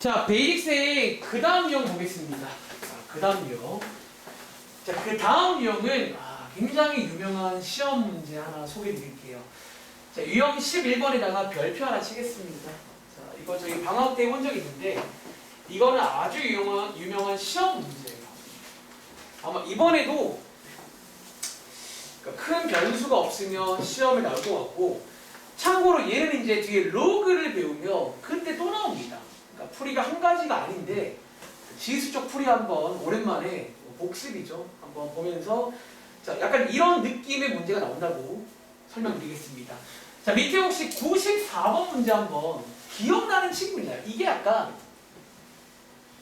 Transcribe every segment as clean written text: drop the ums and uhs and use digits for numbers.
자, 베이직스의 그 다음 유형 보겠습니다. 그 다음 유형. 자, 그 다음 유형은 굉장히 유명한 시험 문제 하나 소개해 드릴게요. 자, 유형 11번에다가 별표 하나 치겠습니다. 자, 이거 저희 방학 때 본 적 있는데, 이거는 아주 유명한 시험 문제예요. 아마 이번에도 큰 변수가 없으면 시험에 나올 것 같고, 참고로 얘는 이제 뒤에 로그를 배우면 그때 또 나옵니다. 그러니까 풀이가 한 가지가 아닌데 지수적 풀이 한번 오랜만에 복습이죠. 한번 보면서 자, 약간 이런 느낌의 문제가 나온다고 설명드리겠습니다. 자, 밑에 혹시 94번 문제 한번 기억나는 친구 있나요? 이게 약간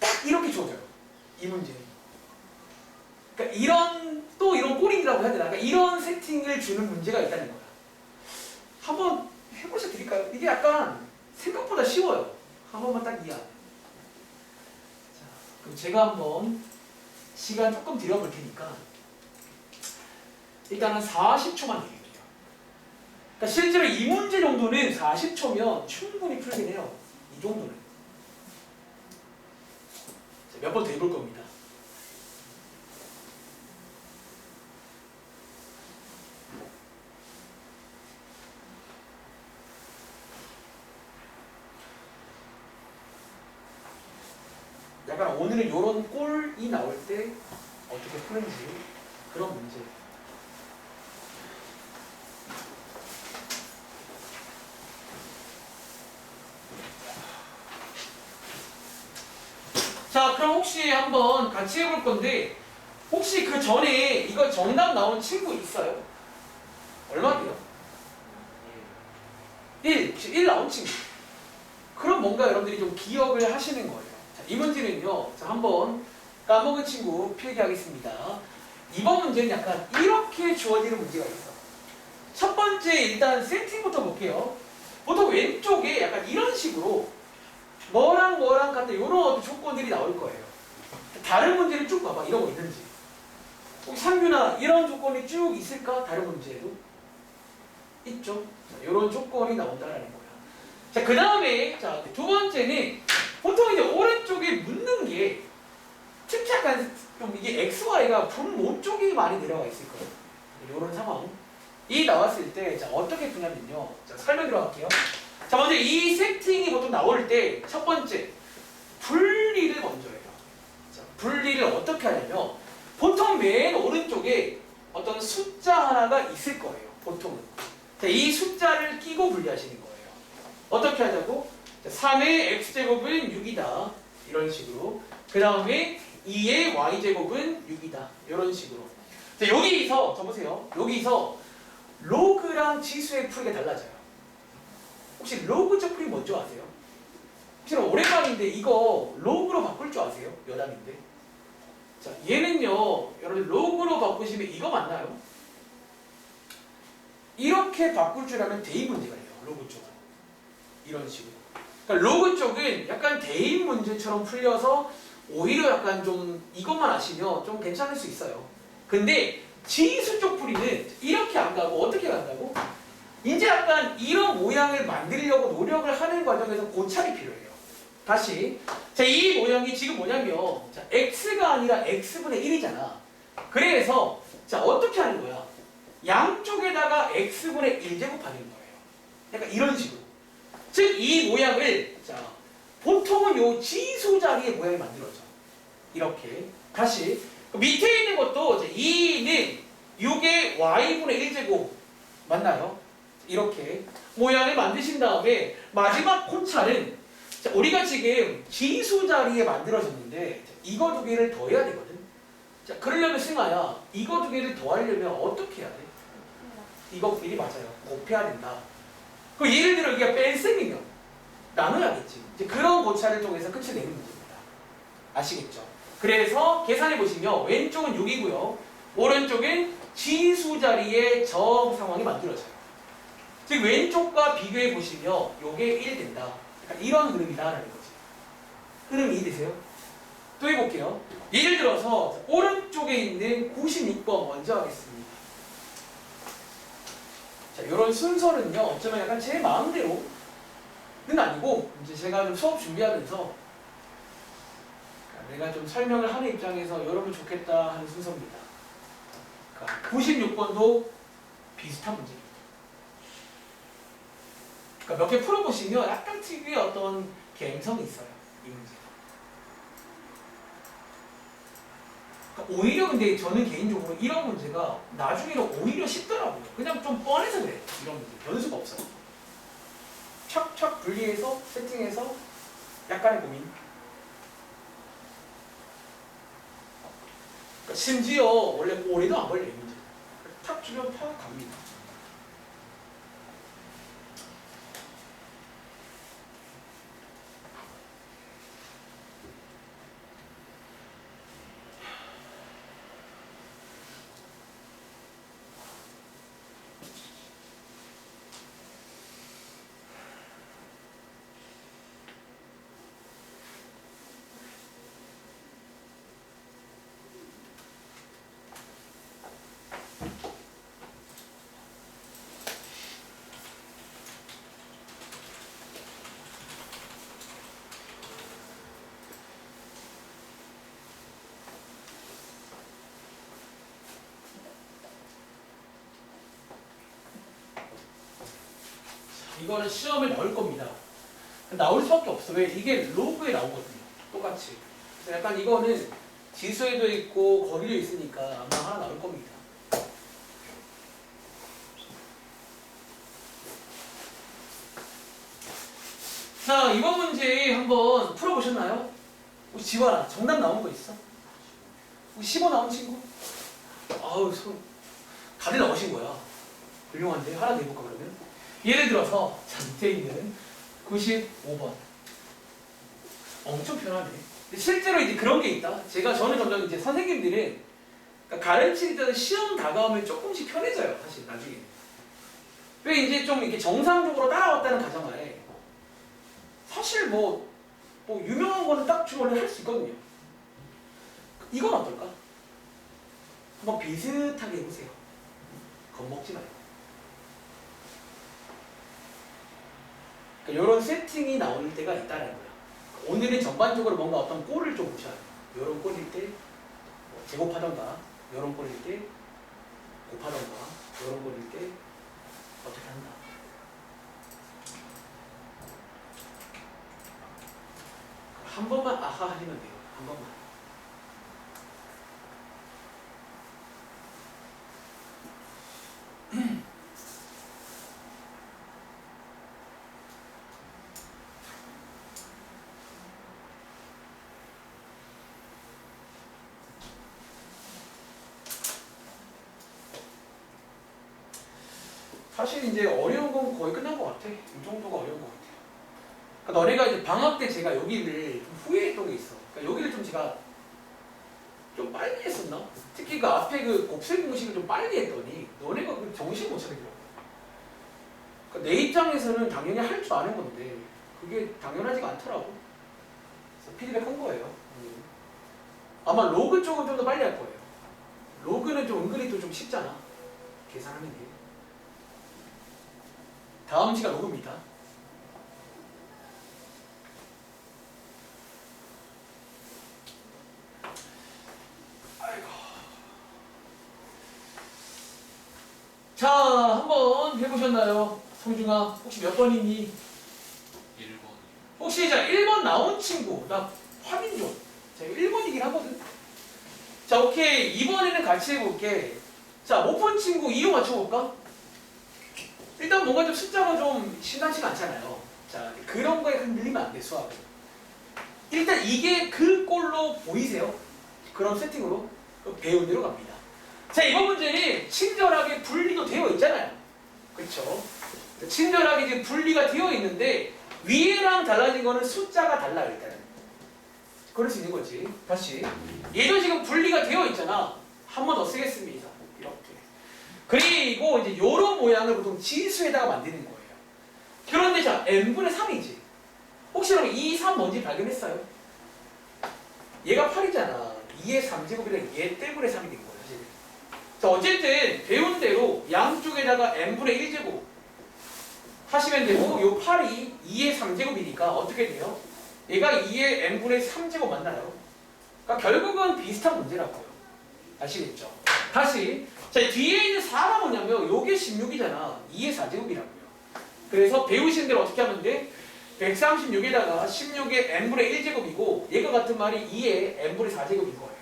딱 이렇게 주어져요. 이 문제. 그러니까 이런 꼬링이라고 해야 되나? 그러니까 이런 세팅을 주는 문제가 있다는 거야. 한번 해보셔 드릴까요? 이게 약간 생각보다 쉬워요. 한 번만 딱 이해하면. 자, 그럼 제가 한번 시간 조금 들여볼 테니까 일단은 40초만 드릴게요. 그러니까 실제로 이 문제 정도는 40초면 충분히 풀긴 해요. 이 정도는. 몇 번 더 해볼 겁니다. 약간 오늘은 이런 꼴이 나올 때 어떻게 푸는지 그런 문제. 자, 그럼 혹시 한번 같이 해볼 건데 혹시 그 전에 이거 정답 나온 친구 있어요? 얼마 돼요? 1. 혹시 1 나온 친구. 그럼 뭔가 여러분들이 좀 기억을 하시는 거예요. 자, 이 문제는요. 자, 한번 까먹은 친구 필기하겠습니다. 이번 문제는 약간 이렇게 주어지는 문제가 있어. 첫 번째 일단 세팅부터 볼게요. 보통 왼쪽에 약간 이런 식으로 뭐랑 같은 이런 조건들이 나올 거예요. 다른 문제를 쭉 봐봐. 이런 거 있는지. 혹시 상규나 이런 조건이 쭉 있을까? 다른 문제에도? 있죠. 자, 이런 조건이 나온다는 거야. 자, 그 다음에 자, 두 번째는 보통 이제 오른쪽에 묻는 게 특히 약간 좀 이게 XY가 분모 쪽이 많이 내려가 있을 거예요. 이런 상황이 나왔을 때 자, 어떻게 푸냐면요. 자, 설명 들어갈게요. 자, 먼저 이 세팅이 보통 나올 때 첫 번째 분리를 먼저 해요. 자, 분리를 어떻게 하냐면 보통 맨 오른쪽에 어떤 숫자 하나가 있을 거예요. 보통은. 자, 이 숫자를 끼고 분리하시는 거예요. 어떻게 하자고? 자, 3의 x제곱은 6이다. 이런 식으로. 그 다음에 2의 y제곱은 6이다. 이런 식으로. 자, 여기서 저 보세요. 여기서 로그랑 지수의 풀이가 달라져요. 혹시 로그적 풀이 뭔지 아세요? 혹시 오랜만인데 이거 로그로 바꿀 줄 아세요? 여담인데. 자, 얘는요. 여러분 로그로 바꾸시면 이거 맞나요? 이렇게 바꿀 줄 아면 대입 문제가 돼요. 로그 쪽은. 이런 식으로. 그러니까 로그 쪽은 약간 대입 문제처럼 풀려서 오히려 약간 좀 이것만 아시면 좀 괜찮을 수 있어요. 근데 지수 쪽 풀이는 이렇게 안 가고 어떻게 간다고? 이제 약간 이런 모양을 만들려고 노력을 하는 과정에서 고찰이 필요해요. 다시. 자, 이 모양이 지금 뭐냐면 자, x가 아니라 x분의 1이잖아. 그래서 자, 어떻게 하는 거야? 양쪽에다가 x분의 1제곱하는 거예요. 약간 이런 식으로. 즉, 이 모양을 자, 보통은 요 지수 자리의 모양이 만들어져. 이렇게. 다시. 밑에 있는 것도 2는 6의 y분의 1제곱 맞나요? 이렇게 모양을 만드신 다음에 마지막 콘차는 자, 우리가 지금 지수 자리에 만들어졌는데 자, 이거 두 개를 더해야 되거든. 자, 그러려면 승아야 이거 두 개를 더하려면 어떻게 해야 돼? 이거 미리 맞아요. 곱해야 된다. 그럼 예를 들어 이게 뺄셈이면 나눠야겠지. 이제 그런 고찰을 통해서 끝을 내는 문제입니다. 아시겠죠? 그래서 계산해 보시면 왼쪽은 6이고요. 오른쪽은 지수 자리에 저 상황이 만들어져요. 즉 왼쪽과 비교해 보시면 이게 1 된다. 그러니까 이런 흐름이다라는 거지. 흐름이 이해되세요? 또 해볼게요. 예를 들어서 오른쪽에 있는 96번 먼저 하겠습니다. 자, 이런 순서는요. 어쩌면 약간 제 마음대로는 아니고 이제 제가 좀 수업 준비하면서 내가 좀 설명을 하는 입장에서 여러분 좋겠다 하는 순서입니다. 그러니까 96번도 비슷한 문제입니다. 그러니까 몇 개 풀어보시면 약간 특유의 어떤 감성이 있어요. 이 문제. 그러니까 오히려 근데 저는 개인적으로 이런 문제가 나중에는 오히려 쉽더라고요. 그냥 좀 뻔해서 그래. 이런 문제. 변수가 없어요. 척척 분리해서 세팅해서 약간의 고민. 그러니까 심지어 원래 오래도 안 걸려요. 이 문제. 탁 주면 팍 갑니다. 이거는 시험에 나올 겁니다. 나올 수밖에 없어. 왜? 이게 로그에 나오거든요. 똑같이. 그래서 약간 이거는 지수에도 있고 거기도 있으니까 아마 하나 나올 겁니다. 자, 이번 문제 한번 풀어보셨나요? 혹시 지원아, 정답 나온 거 있어? 혹시 15 나온 친구? 아우, 다들 나오신 거야. 훌륭한데? 하나 더 해볼까 그러면? 예를 들어서 자, 밑에 있는 95번 엄청 편하네. 근데 실제로 이제 그런 게 있다. 저는 점점 이제 선생님들은 그러니까 가르칠 때는 시험 다가오면 조금씩 편해져요. 사실 나중에. 왜 이제 좀 이렇게 정상적으로 따라왔다는 가정하에 사실 뭐 유명한 거는 딱 주어를 할 수 있거든요. 이건 어떨까? 한번 비슷하게 해보세요. 겁먹지 말고. 이런 세팅이 나올 때가 있다는 거야. 오늘은 전반적으로 뭔가 어떤 꼴을 좀 보셔야 돼요. 이런 꼴일 때 제곱하던가, 이런 꼴일 때 곱하던가, 이런 꼴일 때 어떻게 한다. 한 번만 아하 하시면 돼요. 한 번만. 사실 이제 어려운 건 거의 끝난 것 같아. 이 정도가 어려운 것 같아. 그러니까 너네가 이제 방학 때 제가 여기를 좀 후회했던 게 있어. 그러니까 여기를 좀 제가 좀 빨리 했었나? 특히 그 앞에 그 곱셈 공식을 좀 빨리 했더니 너네가 그 정신 못 차리더라고. 그러니까 내 입장에서는 당연히 할 줄 아는 건데 그게 당연하지가 않더라고. 그래서 피드백 한 거예요. 아마 로그 쪽은 좀 더 빨리 할 거예요. 로그는 좀 은근히 또 좀 쉽잖아. 계산하는 게. 다음 시간 로그입니다. 아이고. 자, 한번 해보셨나요? 성중아, 혹시 몇 번이니? 1번. 혹시 자 1번 나온 친구, 나 확인 좀. 자, 1번이긴 하거든. 자, 오케이. 이번에는 같이 해볼게. 자, 못 푼 친구 2호 맞춰볼까? 일단 뭔가 좀 숫자가 좀 심상치가 않잖아요. 자, 그런 거에 흔들리면 안 돼, 수학은. 일단 이게 그 꼴로 보이세요? 그런 세팅으로 배운 대로 갑니다. 자, 이번 문제는 친절하게 분리도 되어 있잖아요. 그렇죠? 친절하게 지금 분리가 되어 있는데 위에랑 달라진 거는 숫자가 달라요, 일단은. 그럴 수 있는 거지. 다시. 얘도 지금 분리가 되어 있잖아. 한 번 더 쓰겠습니다. 이렇게. 그리고 이제 요런 모양을 보통 지수에다가 만드는 거예요. 그런데 자, n분의 3이지. 혹시 그럼 2, 3 뭔지 발견했어요? 얘가 8이잖아. 2의 3제곱이랑 얘 때문에 3이 된 거예요. 사실. 자, 어쨌든 배운 대로 양쪽에다가 n분의 1제곱 하시면 되고 요 8이 2의 3제곱이니까 어떻게 돼요? 얘가 2의 n분의 3제곱 맞나요? 그러니까 결국은 비슷한 문제라고요. 아시겠죠? 다시 자 뒤에 있는 4가 뭐냐면 요게 16이잖아. 2의 4제곱이라고요. 그래서 배우신 대로 어떻게 하면 돼? 136에다가 16의 n분의 1제곱이고 얘가 같은 말이 2의 n분의 4제곱인 거예요.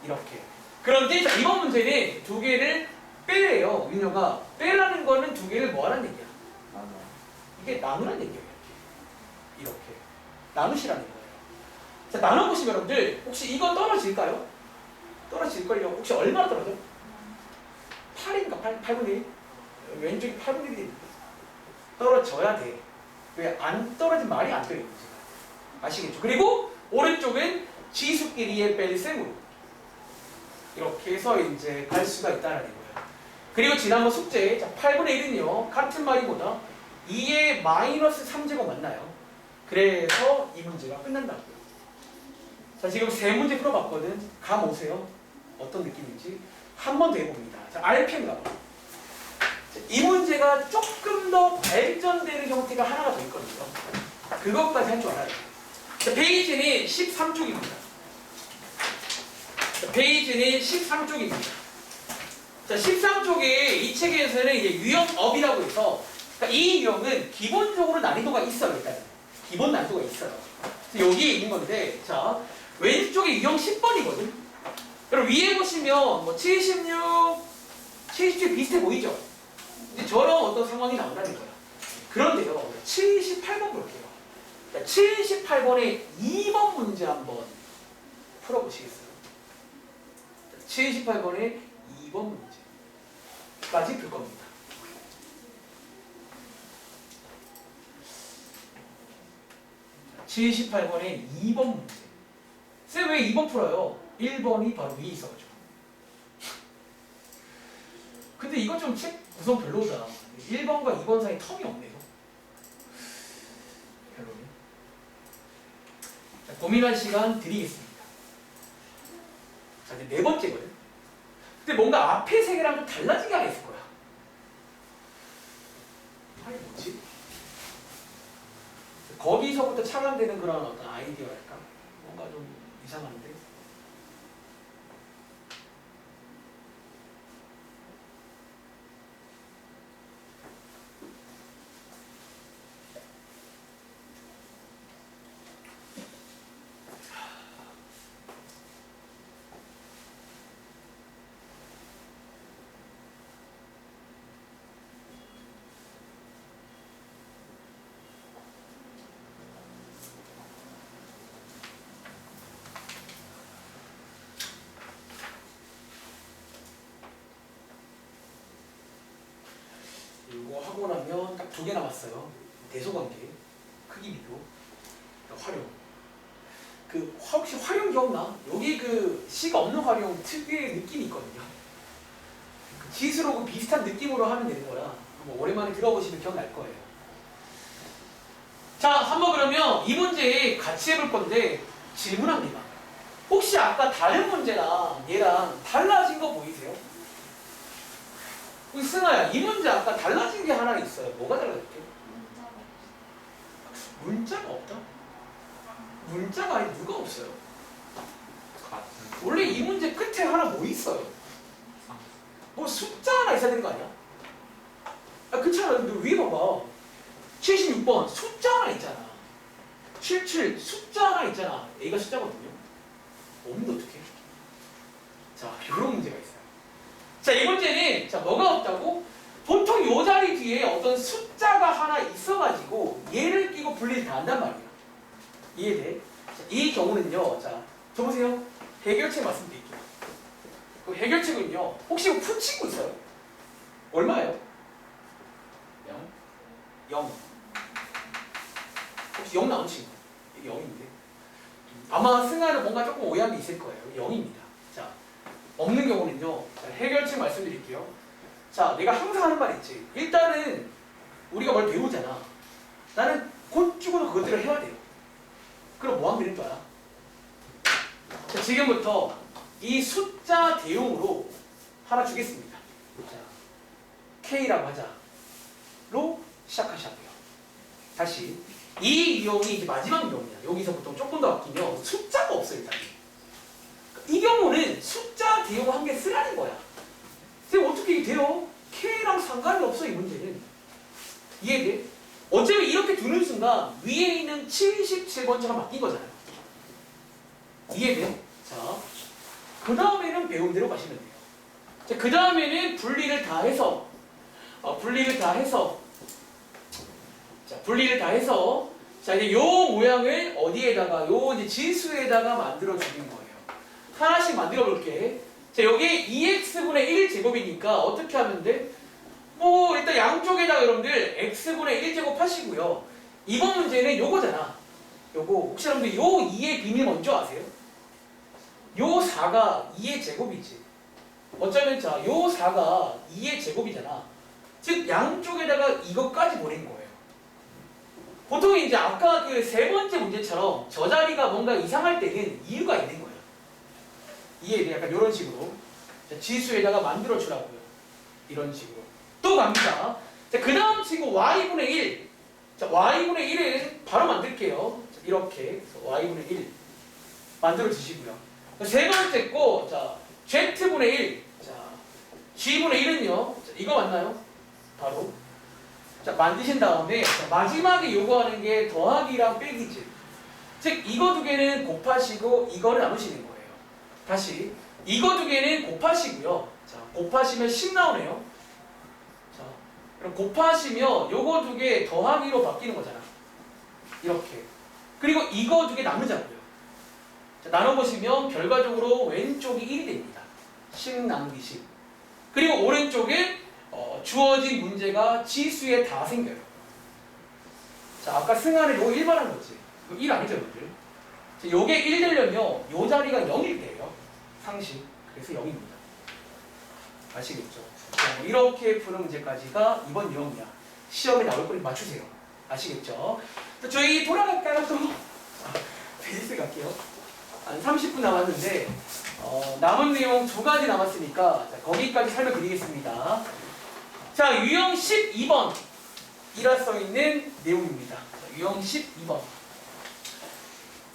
이렇게. 그런데 자, 이번 문제는 두 개를 빼래요. 윤영아. 빼라는 거는 두 개를 뭐 하라는 얘기야? 이게 나누라는 얘기예요. 이렇게. 나누시라는 거예요. 자, 나눠보시면 여러분들 혹시 이거 떨어질까요? 떨어질걸요. 혹시 얼마나 떨어져? 8인가? 8분의 1? 왼쪽이 8분의 1이 떨어져야 돼. 왜? 안 떨어진 말이 안 돼요. 아시겠죠? 그리고 오른쪽은 지수끼리의 뺄셈으로 이렇게 해서 이제 갈 수가 있다는 거예요. 그리고 지난번 숙제 자, 8분의 1은요. 같은 말이 뭐다? 2의 마이너스 3제곱 맞나요? 그래서 이 문제가 끝난다고요. 자, 지금 세 문제 풀어봤거든. 감 오세요? 어떤 느낌인지 한 번 더 해봅니다. 자, RPM 가봐. 이 문제가 조금 더 발전되는 형태가 하나가 더 있거든요. 그것까지 할 줄 알아야 돼요. 자, 페이지는 13쪽입니다. 자, 페이지는 13쪽입니다. 자, 13쪽에 이 책에서는 이제 유형업이라고 해서 그러니까 이 유형은 기본적으로 난이도가 있어요. 일단 기본 난이도가 있어요. 여기에 있는 건데 자 왼쪽에 유형 10번이거든. 그럼 위에 보시면 뭐 76, 77 비슷해 보이죠? 이제 저런 어떤 상황이 나온다는 거야. 그런데요, 78번 볼게요. 78번의 2번 문제 한번 풀어보시겠어요? 78번의 2번 문제까지 풀 겁니다. 자, 78번의 2번 문제. 쌤 왜 2번 풀어요? 1번이 바로 위에 있어가지고. 근데 이거 좀 책 구성 별로다. 1번과 2번 사이 텀이 없네요. 별로네. 자, 고민할 시간 드리겠습니다. 자, 이제 네 번째거든. 근데 뭔가 앞에 세 개랑 좀 달라지게 하나 있을 거야. 아니 뭐지? 거기서부터 차감되는 그런 어떤 아이디어랄까? 뭔가 좀 이상한데? 이거 하고 나면 딱 두 개 남았어요. 대소관계, 크기 비교, 활용. 그 혹시 활용 기억나? 여기 그 시가 없는 활용 특유의 느낌이 있거든요. 그 지수로 그 비슷한 느낌으로 하면 되는 거야. 한번 오랜만에 들어보시면 기억날 거예요. 자, 한번 그러면 이 문제 같이 해볼 건데 질문합니다. 혹시 아까 다른 문제랑 얘랑 달라진 거 보이세요? 우리 승아야, 이 문제 아까 달라진 게 하나 있어요. 뭐가 달라졌게? 문자가 없다? 문자가 아니 누가 없어요? 원래 이 문제 끝에 하나 뭐 있어요? 뭐 숫자 하나 있어야 되는 거 아니야? 아 그렇잖아. 근데 위에 봐봐. 76번 숫자 하나 있잖아. 77 숫자 하나 있잖아. A가 숫자거든요. 없는데 어떡해? 자, 이런 문제가 있어요. 자, 이 문제는 자 뭐가 없다고? 보통 요 자리 뒤에 어떤 숫자가 하나 있어가지고 얘를 끼고 분리를 다 한단 말이야. 이해돼? 자, 이 경우는요. 자, 저보세요. 해결책 말씀드릴게요. 그 해결책은요. 혹시 이거 푼 친구 있어요? 얼마예요? 0. 0. 혹시 0 나온 친구? 이게 0인데. 아마 승아는 뭔가 조금 오해함이 있을 거예요. 0입니다. 자, 없는 경우는요. 자, 해결책 말씀드릴게요. 자, 내가 항상 하는 말 있지. 일단은 우리가 뭘 배우잖아. 나는 곧 죽어도 그것들을 해야 돼요. 그럼 뭐 하면 되는 줄 알아? 자, 지금부터 이 숫자 대용으로 하나 주겠습니다. 자, K라고 하자로 시작하시고요. 다시 이 유형이 이제 마지막 유형이야. 여기서부터 조금 더 바뀌면 숫자가 없어요. 일단 x가 위에 있는 77번처럼 바뀐 거잖아요. 이해돼? 자, 그 다음에는 배운 대로 가시면 돼요. 자, 그 다음에는 분리를 다 해서 자, 이제 요 모양을 어디에다가 요 이제 지수에다가 만들어 주는 거예요. 하나씩 만들어 볼게. 자, 여기 2x분의 1 제곱이니까 어떻게 하면 돼? 뭐 일단 양쪽에다가 여러분들 x분의 1제곱 하시고요. 이번 문제는 요거잖아. 요거 혹시 여러분들 요 2의 비밀 먼저 아세요? 요 4가 2의 제곱이지. 어쩌면 자, 요 4가 2의 제곱이잖아. 즉 양쪽에다가 이것까지 보낸 거예요. 보통 이제 아까 그 세 번째 문제처럼 저 자리가 뭔가 이상할 때는 이유가 있는 거예요. 이해돼? 약간 이런 식으로 자, 지수에다가 만들어 주라고요. 이런 식으로 또 갑니다. 자, 그 다음 친구 y분의 1. 자, y분의 1은 바로 만들게요. 자, 이렇게 그래서 y분의 1 만들어 주시고요. 세 번째 거, 자, z분의 1. 자, g분의 1은요. 자, 이거 맞나요? 바로. 자, 만드신 다음에 자, 마지막에 요구하는 게 더하기랑 빼기지. 즉, 이거 두 개는 곱하시고 이거를 나누시는 거예요. 다시. 이거 두 개는 곱하시고요. 자, 곱하시면 10 나오네요. 자, 그럼 곱하시면 요거 두 개 더하기로 바뀌는 거잖아. 이렇게. 그리고 이거 두 개 나누자고요. 자, 나눠보시면 결과적으로 왼쪽이 1이 됩니다. 10 나누기 10. 그리고 오른쪽에 주어진 문제가 지수에 다 생겨요. 자, 아까 승하는 요거 1 말한 거지. 이거 1 아니죠, 여러분들? 자, 요게 1 되려면 요 자리가 0일 때예요. 상식. 그래서 0입니다. 아시겠죠? 자, 이렇게 푸는 문제까지가 이번 유형이야. 시험에 나올 거니 맞추세요. 아시겠죠? 자, 저희 돌아갈까요, 또? 베이스 갈게요. 한 30분 남았는데 남은 내용 2가지 남았으니까 자, 거기까지 설명드리겠습니다. 자, 유형 12번 일화성 있는 내용입니다. 자, 유형 12번.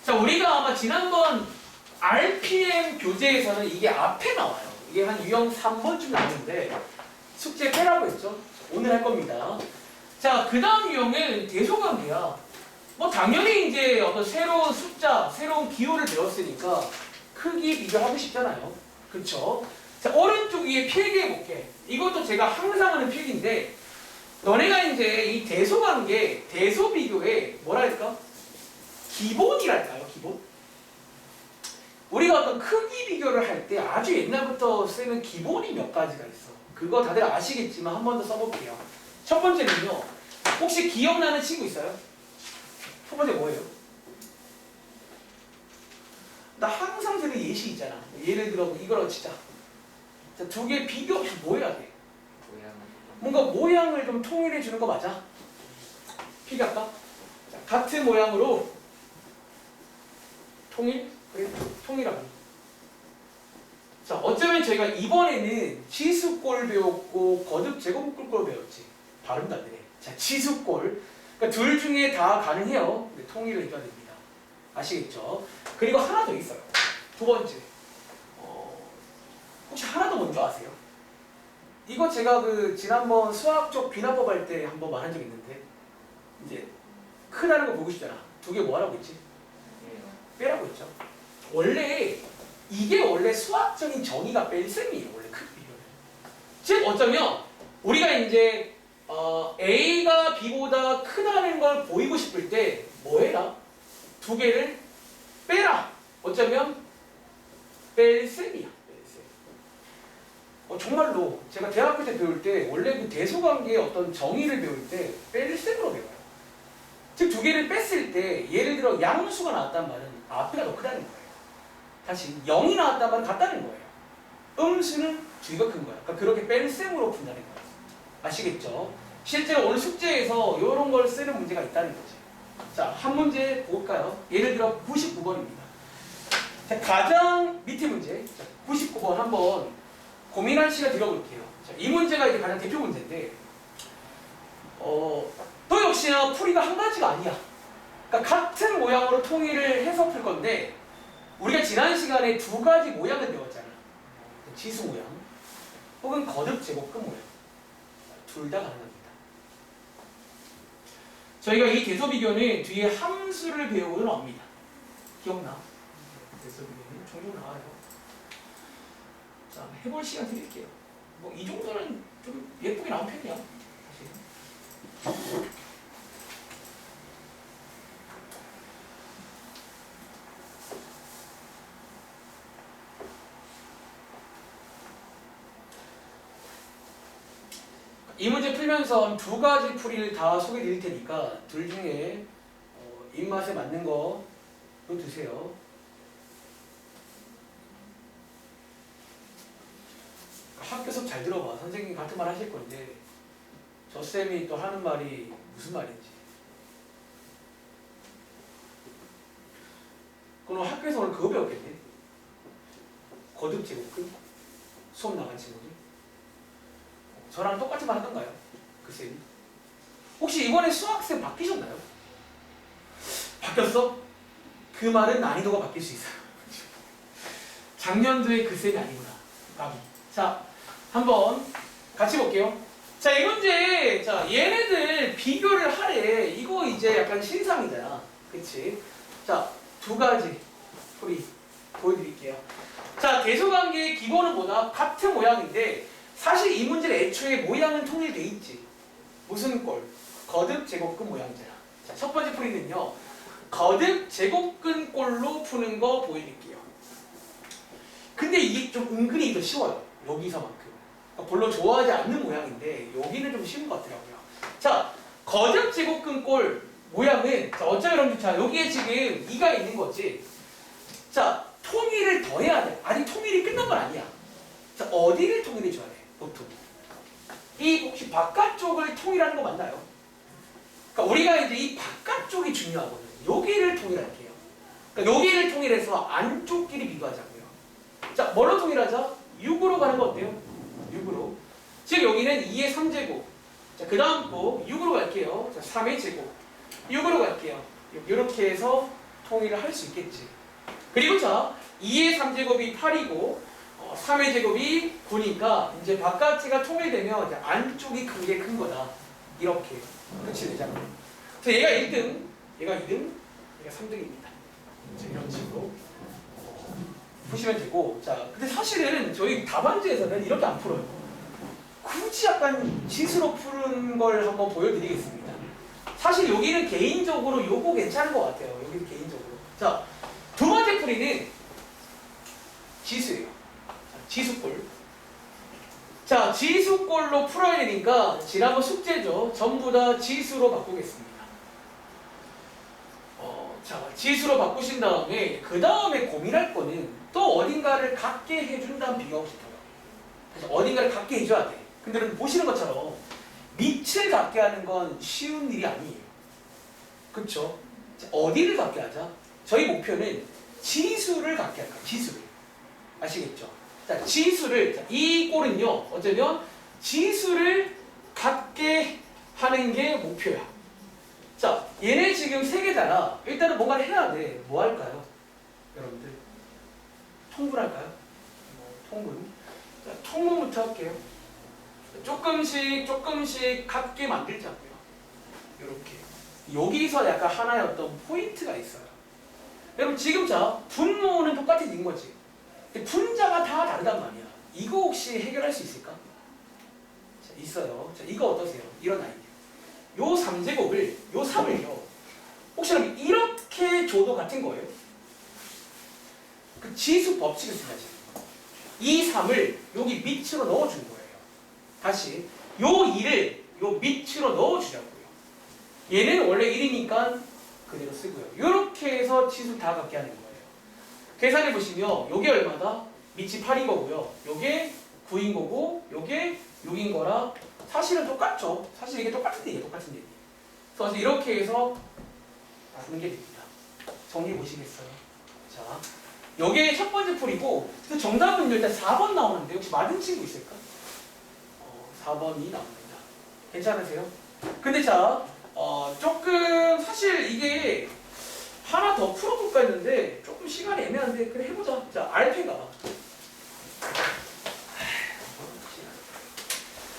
자, 우리가 아마 지난번 RPM 교재에서는 이게 앞에 나와요. 이게 한 유형 3번쯤 나오는데 숙제 빼라고 했죠. 오늘 할 겁니다. 자, 그 다음 유형은 대소관계야. 뭐 당연히 이제 어떤 새로운 숫자, 새로운 기호를 배웠으니까 크기 비교하고 싶잖아요. 그쵸? 자, 오른쪽 위에 필기해볼게. 이것도 제가 항상 하는 필기인데 너네가 이제 이 대소관계, 대소비교에 뭐랄까? 기본이랄까요? 기본? 우리가 어떤 크기 비교를 할 때 아주 옛날부터 쓰는 기본이 몇 가지가 있어. 그거 다들 아시겠지만 한 번 더 써볼게요. 첫 번째는요. 혹시 기억나는 친구 있어요? 첫 번째 뭐예요? 나 항상 쓰는 예시 있잖아. 예를 들어 이거로 치자. 자, 두 개 비교 없이 뭐 해야 돼? 뭔가 모양을 좀 통일해 주는 거 맞아? 필기할까? 자, 같은 모양으로 통일? 그래, 통일하고. 자, 어쩌면 저희가 이번에는 치수꼴 배웠고 거듭 제곱꼴 배웠지. 발음도 안 되네. 자, 치수꼴. 그러니까 둘 중에 다 가능해요. 근데 통일을 해줘야 됩니다. 아시겠죠? 그리고 하나 더 있어요. 두 번째. 혹시 하나 더 먼저 아세요? 이거 제가 그 지난번 수학적 비나법 할 때 한번 말한 적 있는데 이제 크다는 거 보고 싶잖아. 두 개 뭐 하라고 했지? 빼라고 했죠. 원래 이게 원래 수학적인 정의가 뺄셈이에요. 원래 크기 비교는. 즉 어쩌면 우리가 이제 A가 B보다 크다는 걸 보이고 싶을 때 뭐 해라? 두 개를 빼라. 어쩌면 뺄셈이야. 정말로 제가 대학교 때 배울 때 원래 그 대소관계의 어떤 정의를 배울 때 뺄셈으로 배워요. 즉 두 개를 뺐을 때 예를 들어 양수가 나왔단 말은 앞에가 더 크다는 거예요. 다시 0이 나왔단 말은 같다는 거예요. 음수는 뒤가 큰 거야. 그러니까 그렇게 뺄셈으로 푼다는 거예요. 아시겠죠? 실제로 오늘 숙제에서 이런 걸 쓰는 문제가 있다는 거지. 자, 한 문제 볼까요? 예를 들어 99번입니다. 자, 가장 밑에 문제 99번 한번 고민할 시간 들어볼게요. 자, 이 문제가 이제 가장 대표 문제인데 또 역시나 풀이가 한 가지가 아니야. 그러니까 같은 모양으로 통일을 해서 풀 건데 우리가 지난 시간에 두 가지 모양을 배웠잖아. 지수 모양 혹은 거듭 제곱근 모양. 둘 다 가능합니다. 저희가 이 대소비교는 뒤에 함수를 배우고 나옵니다. 기억나? 대소비교는 종종 나와요. 자, 해볼 시간 드릴게요. 뭐 이 정도는 좀 예쁘게 나온 편이야. 사실. 이 문제 풀면서 두 가지 풀이를 다 소개해 드릴 테니까 둘 중에 입맛에 맞는 거 드세요. 학교 수업 잘 들어봐. 선생님이 같은 말 하실 건데 저 쌤이 또 하는 말이 무슨 말인지. 그럼 학교에서 오늘 그거 배웠겠네. 거듭 제곱근 수업 나간 친구들. 저랑 똑같은 말 하던가요? 그 쌤이. 혹시 이번에 수학쌤 바뀌셨나요? 바뀌었어? 그 말은 난이도가 바뀔 수 있어요. 작년도에 그 쌤이 아니구나. 까비. 자, 한번 같이 볼게요. 자, 이 문제, 자, 얘네들 비교를 하래. 이거 이제 약간 신상이잖아. 그치? 자, 두 가지 풀이 보여드릴게요. 자, 대소관계의 기본은 뭐다? 같은 모양인데, 사실 이 문제는 애초에 모양은 통일돼 있지. 무슨 꼴? 거듭 제곱근 모양이잖아. 자, 첫 번째 풀이는요. 거듭 제곱근 꼴로 푸는 거 보여드릴게요. 근데 이게 좀 은근히 더 쉬워요. 여기서만큼. 그러니까 별로 좋아하지 않는 모양인데 여기는 좀 쉬운 것 같더라고요. 자, 거듭 제곱근 꼴 모양은 자, 어쩌면 여러분들 자, 여기에 지금 2가 있는 거지. 자, 통일을 더 해야 돼. 아직 통일이 끝난 건 아니야. 자, 어디를 통일해 줘야 돼? 보통. 이 혹시 바깥쪽을 통일하는 거 맞나요? 그러니까 우리가 이제 이 바깥쪽이 중요하거든요. 여기를 통일할게요. 그러니까 여기를 통일해서 안쪽끼리 비교하자고요. 자, 뭘로 통일하자? 6으로 가는 거 어때요? 6으로. 지금 여기는 2의 3제곱. 자, 그 다음 거 6으로 갈게요. 자, 3의 제곱. 6으로 갈게요. 이렇게 해서 통일을 할 수 있겠지. 그리고 자, 2의 3제곱이 8이고 3의 제곱이 9니까 이제 바깥이가 통일되면 이제 안쪽이 큰 게 큰 거다. 이렇게 끝이 되잖아요. 그래서 얘가 1등, 얘가 2등, 얘가 3등입니다. 이런 식으로 푸시면 되고. 자, 근데 사실은 저희 답안지에서는 이렇게 안 풀어요. 굳이 약간 지수로 푸는 걸 한번 보여드리겠습니다. 사실 여기는 개인적으로 요거 괜찮은 것 같아요. 여기는 개인적으로. 자, 두 번째 풀이는 지수예요. 지수꼴. 자, 지수꼴로 풀어야 되니까 지난번 숙제죠. 전부 다 지수로 바꾸겠습니다. 자, 지수로 바꾸신 다음에 그 다음에 고민할 거는 또 어딘가를 갖게 해준다는 비교하고 싶어요. 그래서 어딘가를 갖게 해줘야 돼. 근데 여러분 보시는 것처럼 밑을 갖게 하는 건 쉬운 일이 아니에요. 그렇죠? 어디를 갖게 하자? 저희 목표는 지수를 갖게 할 거예요. 지수를. 아시겠죠? 자, 지수를, 자, 이 꼴은요, 어쩌면 지수를 갖게 하는 게 목표야. 자, 얘네 지금 3개잖아. 일단은 뭔가를 해야 돼. 뭐 할까요? 여러분들. 통분할까요? 통분. 자, 통분부터 할게요. 조금씩 갖게 만들자고요. 이렇게. 여기서 약간 하나의 어떤 포인트가 있어요. 여러분 지금 자, 분모는 똑같은 거지. 분자가 다 다르단 말이야. 이거 혹시 해결할 수 있을까? 자, 있어요. 자, 이거 어떠세요? 이런 아이디어. 요 3제곱을, 요 3을요. 혹시 그럼 이렇게 줘도 같은 거예요? 그 지수 법칙을 쓰야지. 이 3을 여기 밑으로 넣어준 거예요. 다시 요 2를 요 밑으로 넣어주자고요. 얘는 원래 1이니까 그대로 쓰고요. 이렇게 해서 지수 다 갖게 하는 거예요. 계산해 보시면 요게 얼마다? 밑이 8인 거고요. 요게 9인 거고 요게 6인 거라 사실은 똑같죠. 사실 이게 똑같은 얘기예요. 똑같은 얘기. 그래서 이렇게 해서 나누는 게 됩니다. 정리해 보시겠어요? 자, 요게 첫 번째 풀이고 정답은 일단 4번 나오는데 혹시 맞은 친구 있을까? 4번이 나옵니다. 괜찮으세요? 근데 자, 조금 사실 이게 하나 더 풀어볼까 했는데 조금 시간이 애매한데 그래 해보자. 자, RP가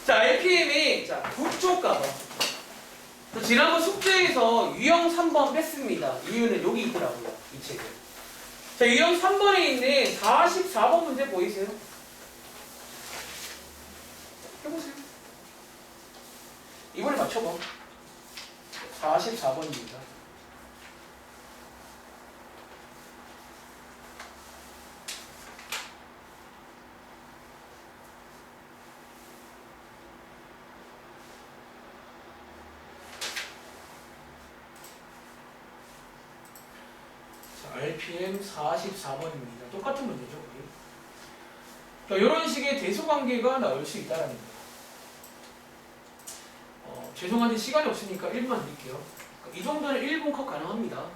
자, RPM이 자 9쪽 가봐. 지난번 숙제에서 유형 3번 뺐습니다. 이유는 여기 있더라고요. 이 책에. 자, 유형 3번에 있는 44번 문제 보이세요? 해보세요. 이번에 맞춰봐. 44번입니다. RPM 44번입니다. 똑같은 문제죠, 거의. 그러니까 이런 식의 대소관계가 나올 수 있다는 거예요. 죄송한데 시간이 없으니까 1분만 드릴게요. 그러니까 이 정도는 1분 컷 가능합니다.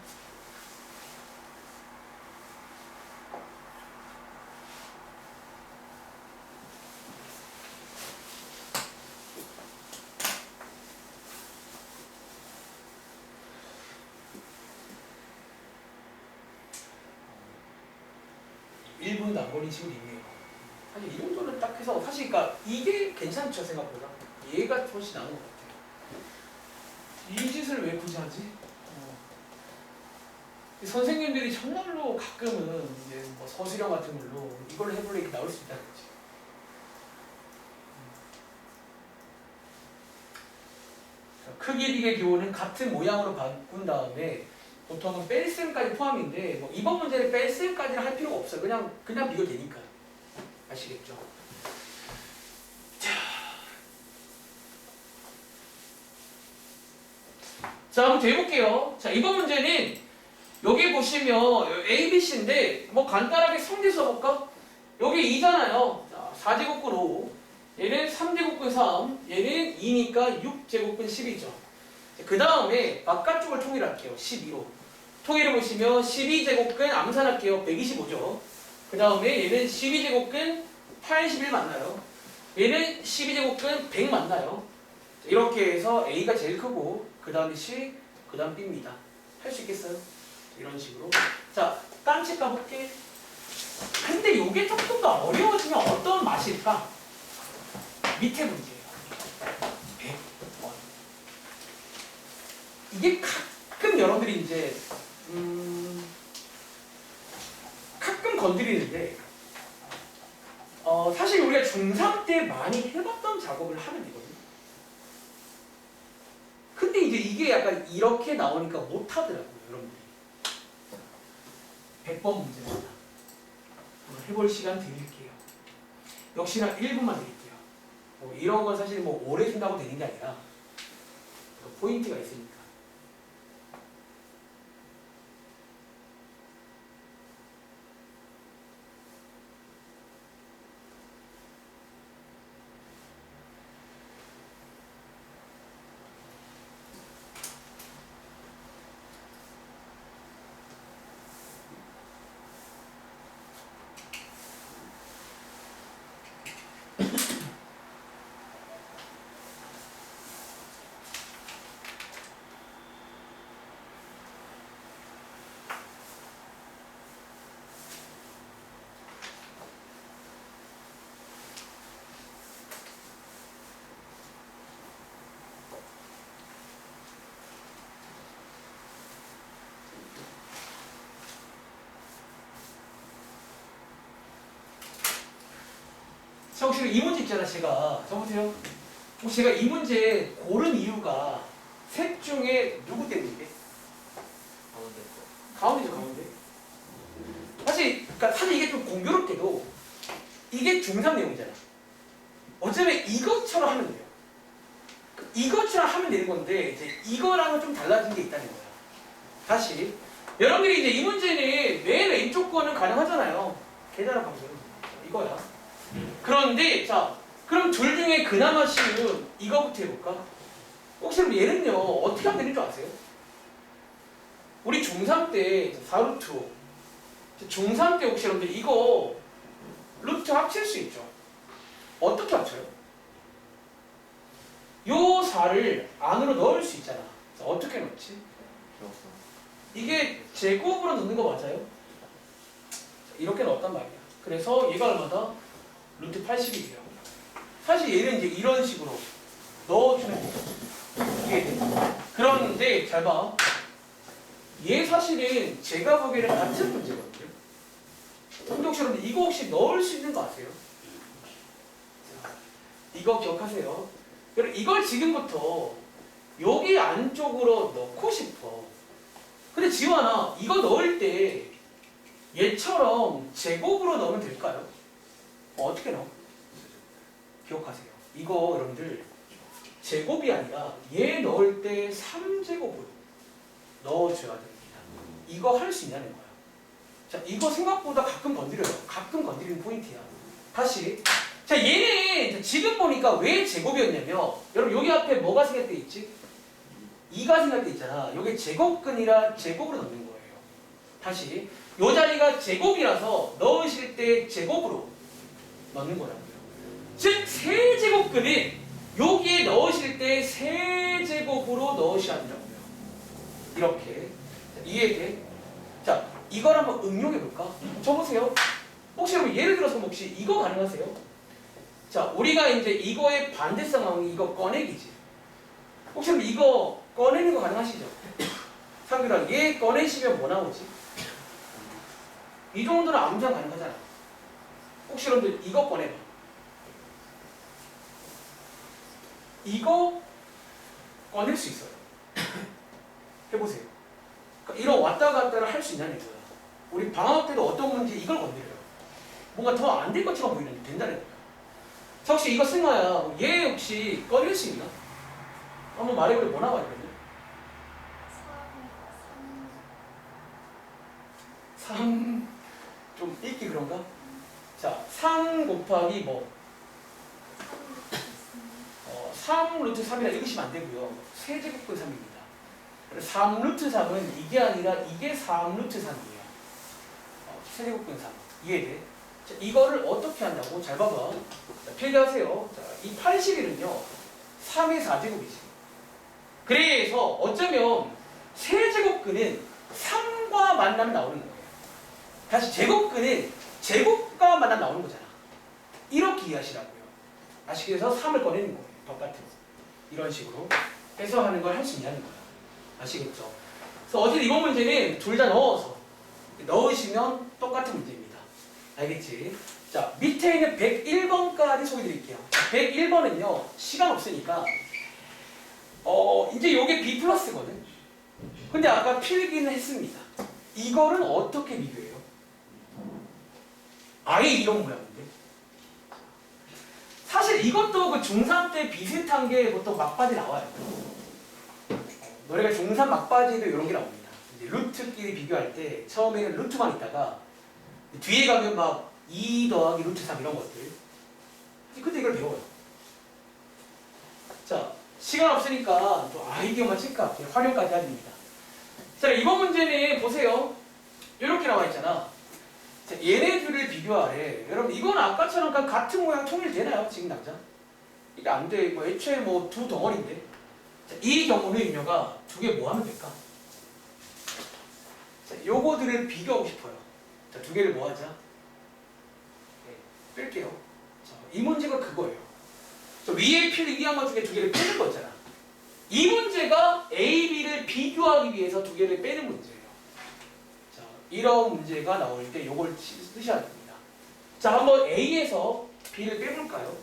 일분도 안 걸린 식으로 있네요. 사실 이 정도는 딱 해서 사실 그러니까 이게 괜찮죠 생각보다. 얘가 훨씬 나은 것 같아요. 이 짓을 왜 굳이 하지? 선생님들이 정말로 가끔은 이제 뭐 서술형 같은 걸로 이걸 해볼래 이렇게 나올 수 있다는 거지. 크기 비의 기호는 같은 모양으로 바꾼 다음에 보통은 뺄셈까지 포함인데 뭐 이번 문제는 뺄셈까지는 할 필요가 없어요. 그냥 비교되니까. 아시겠죠? 자, 한번 더 해볼게요. 자, 이번 문제는 여기 보시면 A, B, C인데 뭐 간단하게 성질 써볼까? 여기 2잖아요. 자, 4제곱근 5. 얘는 3제곱근 3. 얘는 2니까 6제곱근 10이죠. 그 다음에 바깥쪽을 통일할게요. 12로. 통일해 보시면 12제곱근 암산할게요. 125죠. 그 다음에 얘는 12제곱근 81 맞나요? 얘는 12제곱근 100 맞나요? 이렇게 해서 A가 제일 크고 그 다음에 C, 그 다음 B입니다. 할 수 있겠어요? 이런 식으로. 자, 딴책 가볼게. 근데 이게 조금 더 어려워지면 어떤 맛일까? 밑에 문제예요. 100번. 이게 가끔 여러분들이 이제 가끔 건드리는데 사실 우리가 중3 때 많이 해봤던 작업을 하면 되거든요. 근데 이제 이게 약간 이렇게 나오니까 못하더라고요, 여러분들이. 100번 문제입니다. 해볼 시간 드릴게요. 역시나 1분만 드릴게요. 이런 건 사실 뭐 오래 준다고 되는 게 아니라 포인트가 있으니까. 자, 혹시 이 문제 있잖아, 제가. 자, 보세요. 혹시 제가 이 문제 고른 이유가 셋 중에 누구 때문인데? 가운데죠, 가운데. 사실 이게 좀 공교롭게도 이게 중3 내용이잖아. 어쩌면 이것처럼 하면 돼요. 이것처럼 하면 되는 건데 이제 이거랑은 좀 달라진 게 있다는 거야. 다시 여러분들이 이제 이 문제는 맨 왼쪽 거는 가능하잖아요. 계좌나 방식은 이거야. 그런데 자, 그럼 둘 중에 그나마 쉬운 이거부터 해볼까? 혹시 그럼 얘는요 어떻게 하면 되는 줄 아세요? 우리 중3 때 4루트 5 중3 때 혹시 여러분들 이거 루트 합칠 수 있죠? 어떻게 합쳐요? 요 4를 안으로 넣을 수 있잖아. 자, 어떻게 넣지? 이게 제곱으로 넣는 거 맞아요? 자, 이렇게 넣었단 말이야. 그래서 얘가 얼마다? 루트 80이에요. 사실 얘는 이제 이런 식으로 넣어주면 돼요. 이게 그런데 잘 봐. 얘 사실은 제가 보기에는 같은 문제거든요. 근데 혹시 여러분 이거 혹시 넣을 수 있는 거 아세요? 이거 기억하세요. 그럼 이걸 지금부터 여기 안쪽으로 넣고 싶어. 근데 지원아, 이거 넣을 때 얘처럼 제곱으로 넣으면 될까요? 어떻게 넣어? 기억하세요. 이거 여러분들 제곱이 아니라 얘 넣을 때 3제곱으로 넣어줘야 됩니다. 이거 할 수 있냐는 거야. 자, 이거 생각보다 가끔 건드려요. 가끔 건드리는 포인트야. 다시. 자, 얘는 지금 보니까 왜 제곱이었냐면, 여러분 여기 앞에 뭐가 생각돼 있지? 2가 생각돼 있잖아. 여기 제곱근이라 제곱으로 넣는 거예요. 다시. 요 자리가 제곱이라서 넣으실 때 제곱으로 넣는 거라고요. 즉, 세제곱근은 여기에 넣으실 때 세제곱으로 넣으셔야 한다고요. 이렇게. 자, 이해돼? 자, 이걸 한번 응용해볼까? 쳐보세요. 혹시 여러분 예를 들어서 혹시 이거 가능하세요? 자, 우리가 이제 이거의 반대 상황이 이거 꺼내기지. 혹시 여러분 이거 꺼내는 거 가능하시죠? 상규랑 얘 꺼내시면 뭐 나오지? 이 정도는 암산 가능하잖아. 혹시 여러분들 이거 꺼내봐. 이거 꺼낼 수 있어요. 해보세요. 그러니까 이런 왔다 갔다를 할 수 있냐는 거야. 우리 방학 때도 어떤 문제 이걸 건드려요. 뭔가 더 안 될 것처럼 보이는데 된다는 거야. 자, 혹시 이거 승아야, 얘 혹시 꺼낼 수 있나? 한번 말해볼래? 뭐 나와야 되거든? 3, 좀 읽기 그런가? 자, 3 곱하기 뭐? 3 루트 3이라 읽으시면 안 되고요. 세제곱근 3입니다. 3 루트 3은 이게 아니라 이게 3 루트 3이에요. 세제곱근 3. 이해돼? 자, 이거를 어떻게 한다고? 잘 봐봐. 자, 필기하세요. 자, 이 81은요, 3의 4제곱이지. 그래서 어쩌면 세제곱근은 3과 만나면 나오는 거예요. 다시 제곱근은 제곱과 만나면 나오는 거잖아. 이렇게 이해하시라고요. 아시겠어서 3을 꺼내는 거예요. 바깥으로. 이런 식으로 해서 하는 걸 할 수 있냐는 거야. 아시겠죠? 그래서 어쨌든 이번 문제는 둘 다 넣어서 넣으시면 똑같은 문제입니다. 알겠지? 자, 밑에 있는 101번까지 소개드릴게요. 101번은요, 시간 없으니까 이제 요게 B 플러스거든. 근데 아까 필기는 했습니다. 이거는 어떻게 비교해요? 아예 이런 모양인데. 사실 이것도 그 중3 때 비슷한 게 보통 막바지 나와요. 너네가 중3 막바지도 이런 게 나옵니다. 이제 루트끼리 비교할 때 처음에는 루트만 있다가 뒤에 가면 막 2 더하기 루트 3 이런 것들. 근데 이걸 배워요. 자, 시간 없으니까 또 아이디어만 체크할게요. 활용까지 해줍니다. 자, 이번 문제는 보세요. 이렇게 나와 있잖아. 자, 얘네 둘을 비교하래. 여러분, 이건 아까처럼 같은 모양 통일되나요? 지금 당장? 이게 안 돼. 뭐 애초에 뭐 두 덩어리인데. 자, 이 경우는 인류가 두 개 뭐 하면 될까? 자, 요거들을 비교하고 싶어요. 자, 두 개를 뭐 하자? 네, 뺄게요. 자, 이 문제가 그거예요. 자, 위에 필기한 것 중에 두 개를 빼는 거잖아. 이 문제가 A, B를 비교하기 위해서 두 개를 빼는 문제예요. 자, 이런 문제가 나올 때 요걸 쓰셔야 됩니다. 자, 한번 A에서 B를 빼볼까요?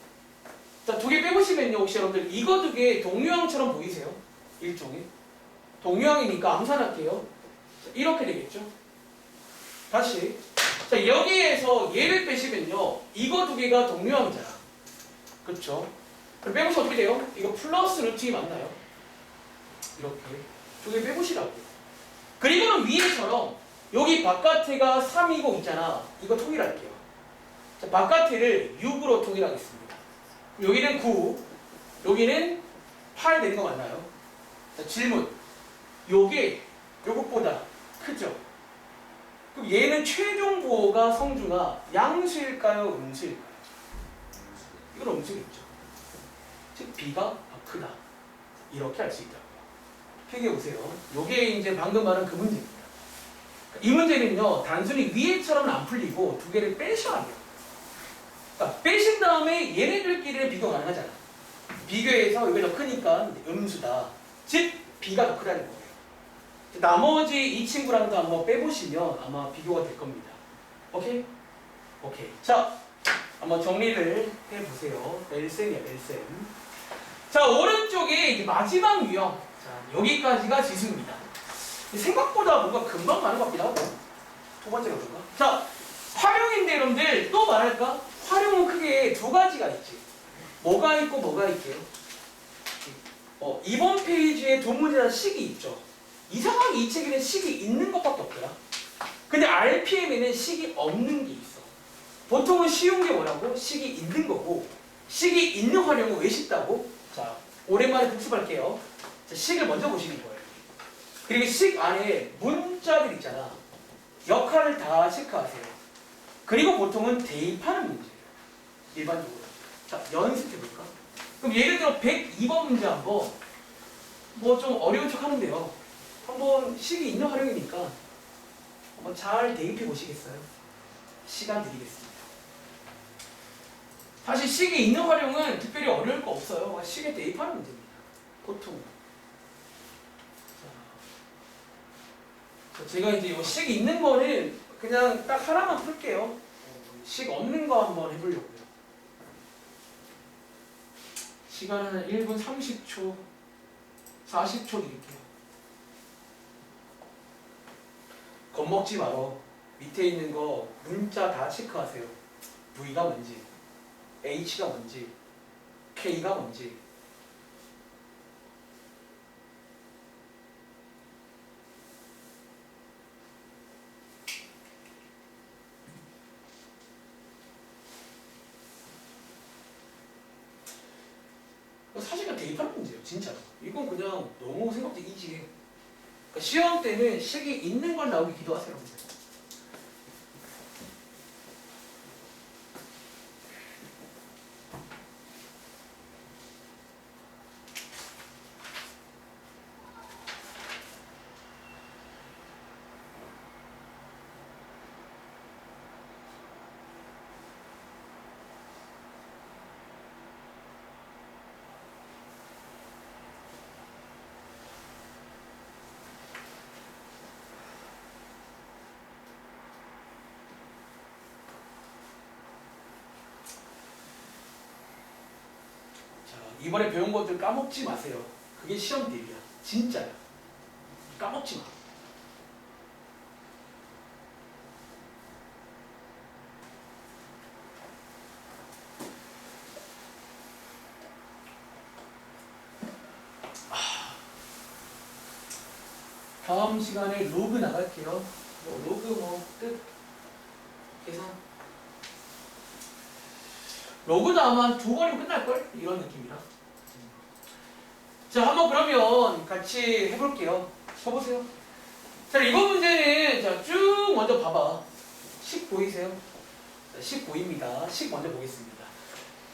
자, 두 개 빼보시면요, 혹시 여러분들 이거 두 개 동류항처럼 보이세요? 일종의 동류항이니까 암산할게요. 자, 이렇게 되겠죠? 다시. 자, 여기에서 얘를 빼시면요, 이거 두 개가 동류항이잖아. 그렇죠? 그럼 빼보시면 어떻게 돼요? 이거 플러스 루트 2 맞나요? 이렇게 두 개 빼보시라고요. 그리고는 위에처럼 여기 바깥에가 3이고 있잖아. 이거 통일할게요. 자, 바깥에를 6으로 통일하겠습니다. 여기는 9, 여기는 8 되는 거 맞나요? 자, 질문. 요게 요것보다 크죠? 그럼 얘는 최종 부호가 성중아 양수일까요? 음수일까요? 이건 음수겠죠. 즉 B가 크다. 이렇게 할 수 있다고요. 필기해보세요. 요게 이제 방금 말한 그 문제입니다. 이 문제는요, 단순히 위에처럼은 안 풀리고 두 개를 빼셔야 돼요. 그러니까 빼신 다음에 얘네들끼리는 비교 가능하잖아. 비교해서 이게 더 크니까 음수다. 즉 B가 더 크다는 거예요. 나머지 이 친구랑도 한번 빼보시면 아마 비교가 될 겁니다. 오케이? 오케이. 자, 한번 정리를 해보세요. LCM이야, LCM. 자, 오른쪽에 이제 마지막 유형. 자, 여기까지가 지수입니다. 생각보다 뭔가 금방 가는 것 같기도 하고. 두 번째가 뭔가? 자, 활용인데 여러분들 또 말할까? 활용은 크게 두 가지가 있지. 뭐가 있고 뭐가 있게요? 이번 페이지에 두 문제나 식이 있죠. 이상하게 이 책에는 식이 있는 것밖에 없더라. 근데 RPM에는 식이 없는 게 있어. 보통은 쉬운 게 뭐라고? 식이 있는 거고, 식이 있는 활용은 왜 쉽다고? 자, 오랜만에 복습할게요. 자, 식을 먼저 보시는 거예요. 그리고 식 안에 문자들 있잖아. 역할을 다 체크하세요. 그리고 보통은 대입하는 문제예요. 일반적으로. 자, 연습해볼까? 그럼 예를 들어 102번 문제 한번 뭐 좀 어려운 척 하는데요. 한번 식이 있는 활용이니까 한번 잘 대입해 보시겠어요? 시간 드리겠습니다. 사실 식이 있는 활용은 특별히 어려울 거 없어요. 식에 대입하는 문제입니다. 보통. 자, 제가 이제 이 식 있는 거는 그냥 딱 하나만 풀게요. 식 없는 거 한번 해보려고요. 시간은 1분 30초, 40초 드릴게요. 겁먹지 말어. 밑에 있는 거 문자 다 체크하세요. V가 뭔지, H가 뭔지, K가 뭔지. 사실 그냥 대입하는 문제예요. 진짜로. 이건 그냥 너무 생각보다 이지해. 그러니까 시험 때는 식이 있는 걸 나오기 기도하세요. 이번에 배운 것들 까먹지 마세요. 그게 시험 대비야. 진짜야. 까먹지 마. 다음 시간에 로그 나갈게요. 로그 끝. 계산. 로그도 아마 2번이면 끝날걸? 이런 느낌이라. 자, 한번 그러면 같이 해볼게요. 쳐보세요. 자, 이번 문제는 자, 쭉 먼저 봐봐. 식 보이세요? 자, 식 보입니다. 식 먼저 보겠습니다.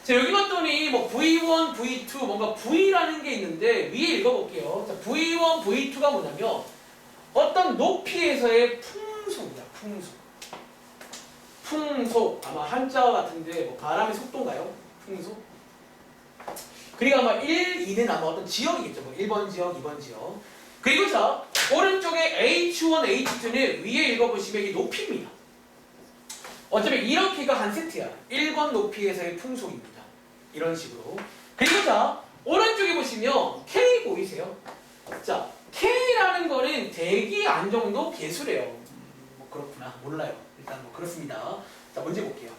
자, 여기 봤더니 뭐 V1, V2 뭔가 V라는 게 있는데 위에 읽어볼게요. 자, V1, V2가 뭐냐면 어떤 높이에서의 풍속이야. 풍속. 아마 한자 같은데 뭐 바람의 속도인가요? 풍속? 그리고 아마 1, 2는 아마 어떤 지역이겠죠. 뭐 1번 지역, 2번 지역. 그리고 자, 오른쪽에 H1, H2는 위에 읽어보시면 이게 높이입니다. 어차피 이렇게가 한 세트야. 1번 높이에서의 풍속입니다. 이런 식으로. 그리고 자, 오른쪽에 보시면 K 보이세요? 자, K라는 거는 대기 안정도 계수래요. 뭐 그렇구나. 몰라요. 일단 뭐 그렇습니다. 자, 문제 볼게요.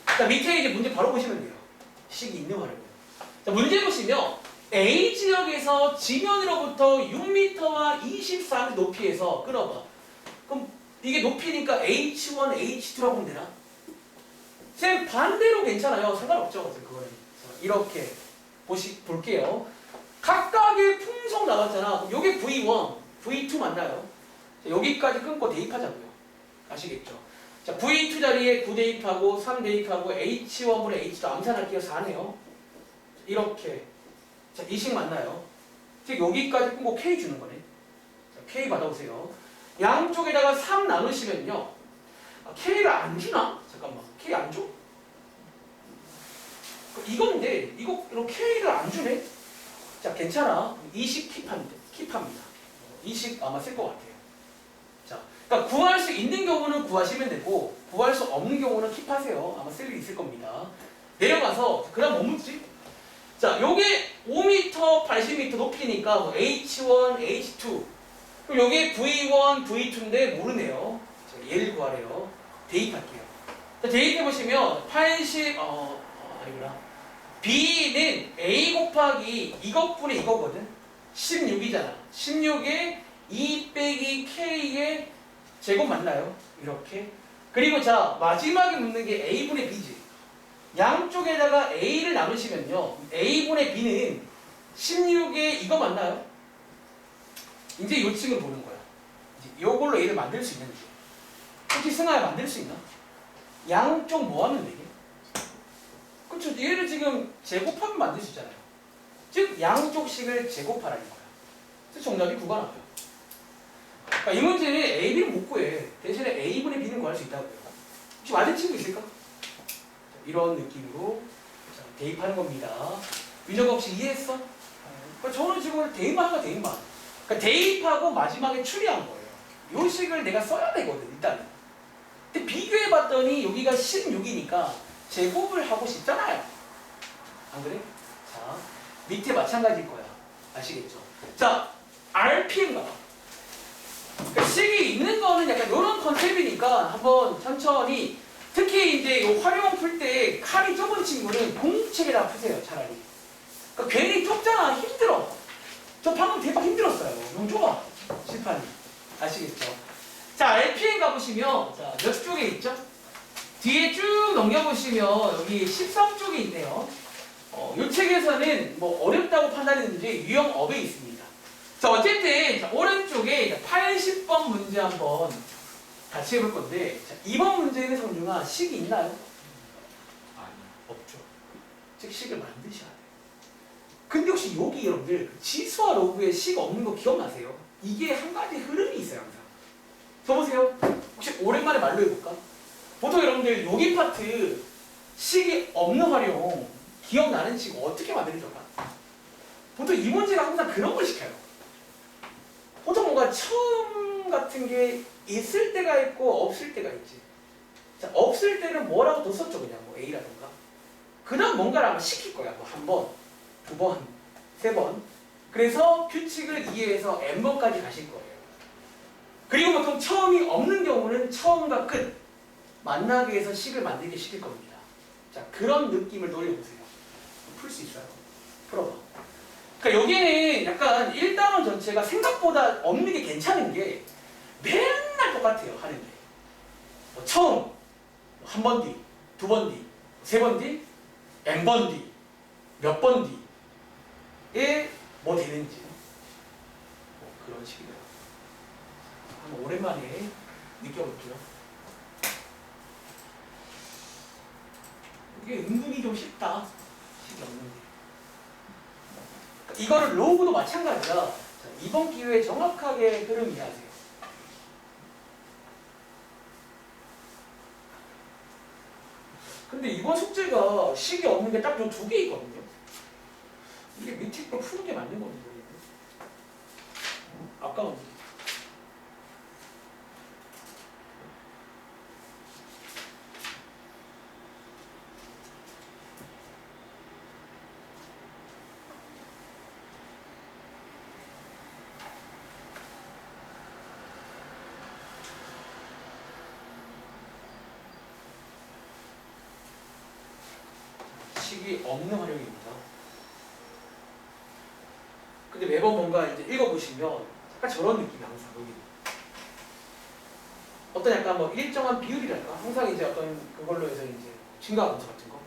자, 밑에 이제 문제 바로 보시면 돼요. 식이 있는 말이고요. 자, 문제 보시면 A 지역에서 지면으로부터 6m와 24m 높이에서 끌어봐. 그럼 이게 높이니까 H1, H2라고 하면 되나? 쌤 반대로 괜찮아요. 상관없죠. 그거는. 이렇게 볼게요. 각각의 풍속 나왔잖아. 그럼 요게 V1, V2 맞나요? 자, 여기까지 끊고 대입하자고요. 아시겠죠? 자, V2 자리에 9 대입하고 3 대입하고 H1분의 H2 암산할게요. 4네요. 이렇게. 자, 이 식 맞나요? 즉 여기까지 끊고 K 주는 거네. 자, K 받아오세요. 양쪽에다가 3 나누시면요. K를 안 주나? 잠깐만. K 안 줘? 이건데 이거 K를 안 주네? 자, 괜찮아. 20 킵하면 돼. 킵합니다. 이 식 아마 쓸 것 같아요. 자, 그러니까 구할 수 있는 경우는 구하시면 되고 구할 수 없는 경우는 킵하세요. 아마 쓸 일 있을 겁니다. 내려가서 그다음 뭐 묻지? 자, 요게 5m, 80m 높이니까 뭐 H1, H2. 그럼 요게 V1, V2인데 모르네요. 자, 얘를 구하래요. 대입할게요. 자, 대입해 보시면 80, 아니구나. B는 A 곱하기 이것분의 이거거든. 16이잖아. 16에 2 빼기 K의 제곱 맞나요? 이렇게. 그리고 자, 마지막에 묻는 게 A분의 B지. 양쪽에다가 A를 나누시면요. A분의 B는 16에 이거 맞나요? 이제 요 층을 보는 거야. 이제 요걸로 A를 만들 수 있는지. 혹시 승아야 만들 수 있나? 양쪽 뭐 하면 되게? 그렇죠. 얘를 지금 제곱하면 만들 수 있잖아요. 즉 양쪽식을 제곱하라는 거야. 그래서 정답이 9가 나와요. 그러니까 이 문제는 A, B는 못 구해. 대신에 A분의 B는 구할 수 있다고요. 혹시 맞은 친구 있을까? 이런 느낌으로 대입하는 겁니다. 위적 없이 이해했어? 그러니까 저는 지금 대입만 하가 대입만. 그러니까 대입하고 마지막에 추리한 거예요. 요 식을 내가 써야 되거든 일단은. 근데 비교해봤더니 여기가 16이니까 제곱을 하고 싶잖아요. 안 그래? 자, 밑에 마찬가지일 거야. 아시겠죠? 자, RP인가 봐. 그러니까 식이 있는 거는 약간 이런 컨셉이니까 한번 천천히 특히 이제 이 활용 풀 때 칼이 좁은 친구는 공책에다 푸세요 차라리. 그러니까 괜히 좁잖아. 힘들어. 저 방금 대박 힘들었어요. 너무 좁아. 실판이. 아시겠죠? 자, RPN 가보시면 자, 몇 쪽에 있죠? 뒤에 쭉 넘겨보시면 여기 13쪽에 있네요. 이 책에서는 뭐 어렵다고 판단했는지 유형업에 있습니다. 자, 어쨌든 자, 오른쪽에 80번 문제 한번 같이 해볼 건데 자, 이번 문제는 성중아 식이 있나요? 아니, 없죠. 즉 식을 만드셔야 돼요. 근데 혹시 여기 여러분들 지수와 로그에 식 없는 거 기억나세요? 이게 한 가지 흐름이 있어요 항상. 써보세요. 혹시 오랜만에 말로 해볼까? 보통 여러분들 여기 파트 식이 없는 활용 기억나는 친구 어떻게 만들어줄까? 보통 이 문제가 항상 그런 걸 시켜요. 보통 뭔가 처음 같은 게 있을 때가 있고 없을 때가 있지. 자, 없을 때는 뭐라고 뒀었죠 그냥 뭐 A라던가. 그 다음 뭔가를 아마 시킬 거야. 뭐 한 번, 두 번, 세 번. 그래서 규칙을 이해해서 n번까지 가실 거예요. 그리고 보통 처음이 없는 경우는 처음과 끝 만나게 해서 식을 만들게 시킬 겁니다. 자, 그런 느낌을 노려보세요. 풀 수 있어요. 풀어봐. 그러니까 여기는 약간 1단원 전체가 생각보다 없는 게 괜찮은 게 맨날 똑같아요. 하는 게. 뭐 처음, 한 번 뒤, 두 번 뒤, 세 번 뒤, n번 뒤, 몇 번 뒤에 뭐 되는지 뭐 그런 식이에요. 한번 오랜만에 느껴볼게요. 이게 은근히 좀 쉽다. 식이 없는데. 이거를 로그도 마찬가지야. 자, 이번 기회에 정확하게 흐름 이해하세요. 근데 이번 숙제가 식이 없는 게 딱 요 두 개 있거든요. 이게 밑에 거 푸는 게 맞는 건지 모르겠네. 아까운데. 식이 없는 활용입니다. 근데 매번 뭔가 이제 읽어보시면 약간 저런 느낌이 항상 여기. 어떤 약간 뭐 일정한 비율이랄까? 항상 이제 어떤 그걸로 해서 이제 증가함수 같은 거.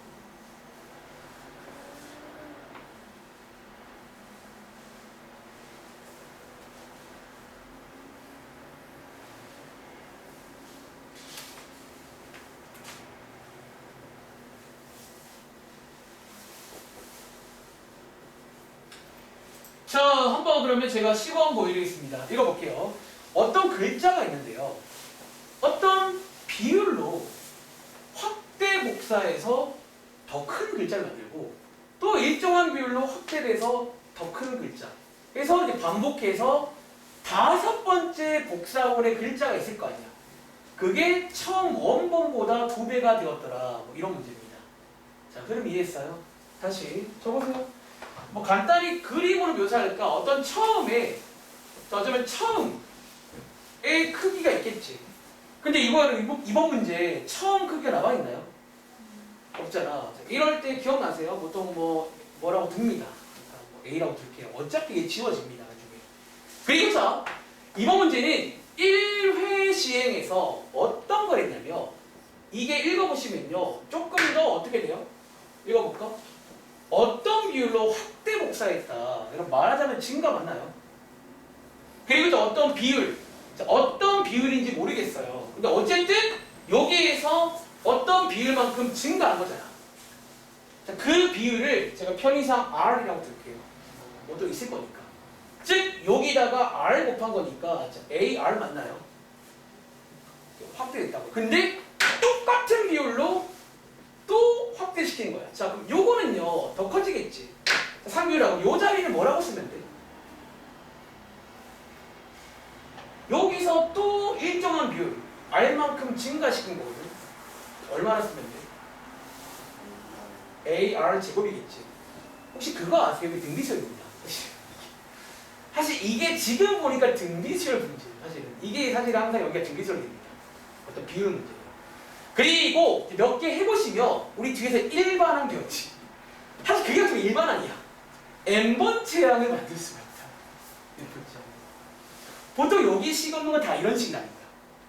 자, 한번 그러면 제가 시범 보여드리겠습니다. 읽어볼게요. 어떤 글자가 있는데요. 어떤 비율로 확대 복사해서 더 큰 글자를 만들고 또 일정한 비율로 확대돼서 더 큰 글자. 그래서 이제 반복해서 5번째 복사본의 글자가 있을 거 아니야. 그게 처음 원본보다 2배가 되었더라. 뭐 이런 문제입니다. 자, 그럼 이해했어요? 다시 적어보세요. 뭐 간단히 그림으로 묘사할까? 어떤 처음에, 자, 어쩌면 처음의 크기가 있겠지. 근데 이번 문제 처음 크기가 나와 있나요? 없잖아. 자, 이럴 때 기억나세요? 보통 뭐라고 둡니다. 그러니까 뭐 A라고 둘게요. 어차피 이게 지워집니다. 나중에. 그리고 자, 이번 문제는 1회 시행에서 어떤 걸 했냐면, 이게 읽어보시면요, 조금 더 어떻게 돼요? 읽어볼까? 어떤 비율로 확대 복사했다. 이런 말하자면 증가 맞나요? 그리고 또 어떤 비율, 자, 어떤 비율인지 모르겠어요. 근데 어쨌든 여기에서 어떤 비율만큼 증가한 거잖아. 자, 그 비율을 제가 편의상 R이라고 둘게요. 뭐 또 있을 거니까. 즉 여기다가 R 곱한 거니까 AR 맞나요? 확대됐다고. 근데 똑같은 비율로 또 확대시킨 거야. 자, 그럼 요거는요 더 커지겠지. 상비율하고 요 자리는 뭐라고 쓰면 돼? 여기서 또 일정한 비율 R만큼 증가시킨 거거든. 얼마나 쓰면 돼? AR 제곱이겠지. 혹시 그거 아세요? 이게 등비수열입니다. 사실 이게 지금 보니까 등비수열 문제예요. 사실은 이게 사실 항상 여기가 등비수열입니다. 어떤 비율 문제예요. 그리고 몇 개 해보시면 우리 뒤에서 일반항 배웠지. 사실 그게 좀 일반항이야. n번 체항을 만들 수가 있다. 보통 여기 식었는 건 다 이런 식이 납니다.